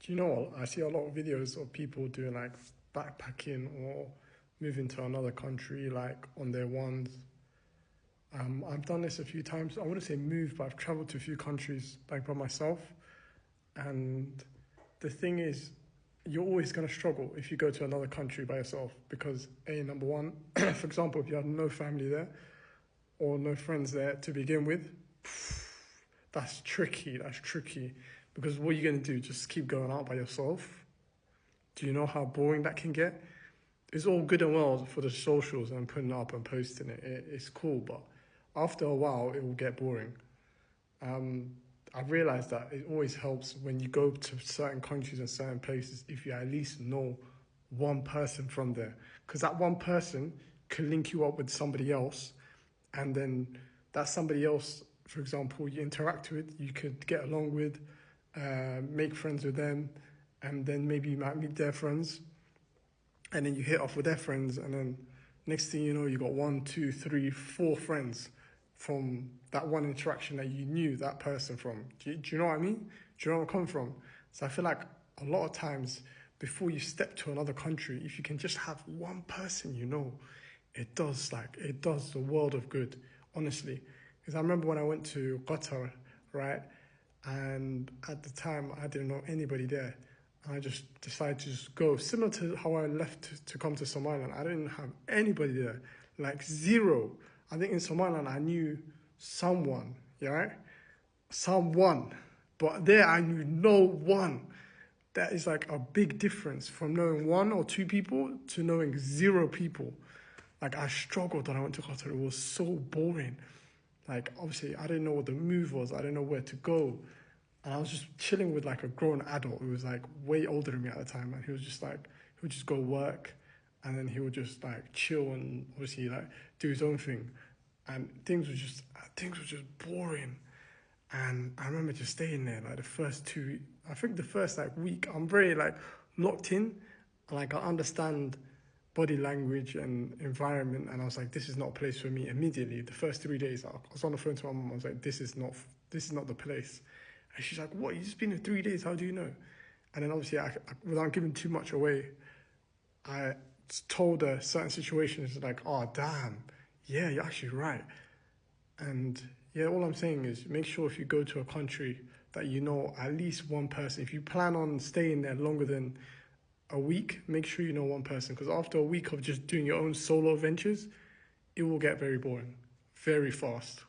Do you know what? I see a lot of videos of people doing like backpacking or moving to another country like on their ones. I've done this a few times. I wouldn't say move, but I've traveled to a few countries like by myself. And the thing is, you're always going to struggle if you go to another country by yourself because, number one, for example, if you have no family there or no friends there to begin with, that's tricky. That's tricky because what are you going to do? Just keep going out by yourself? Do you know how boring that can get? It's all good and well for the socials and putting it up and posting it. It's cool, but after a while, it will get boring. I've realized that it always helps when you go to certain countries and certain places if you at least know one person from there. Because that one person can link you up with somebody else, and then that somebody else, for example, you interact with, you could get along with, make friends with them, and then maybe you might meet their friends, and then you hit off with their friends, and then next thing you know, you got 1, 2, 3, 4 friends from that one interaction that you knew that person from. Do you know what I mean? Do you know where I'm coming from? So I feel like a lot of times before you step to another country, if you can just have one person you know, it does the world of good, honestly. Because I remember when I went to Qatar, right? And at the time, I didn't know anybody there. I just decided to just go. Similar to how I left to come to Somaliland, I didn't have anybody there, like zero. I think in Somaliland, I knew someone, yeah, right? Someone. But there, I knew no one. That is like a big difference from knowing 1 or 2 people to knowing 0 people. Like, I struggled when I went to Qatar. It was so boring. Like, obviously, I didn't know what the move was. I didn't know where to go. And I was just chilling with like a grown adult who was like way older than me at the time. And he was just like, he would just go work and then he would just like chill and obviously like do his own thing. And things were just boring. And I remember just staying there like I think the first like week, I'm very like locked in. Like I understand body language and environment. And I was like, this is not a place for me immediately. The first 3 days, I was on the phone to my mom. I was like, this is not the place. And she's like, what, you just been here 3 days, how do you know? And then obviously, without giving too much away, I told her certain situations like, oh, damn, yeah, you're actually right. And yeah, all I'm saying is make sure if you go to a country that you know at least one person. If you plan on staying there longer than a week, make sure you know one person. Because after a week of just doing your own solo adventures, it will get very boring very fast.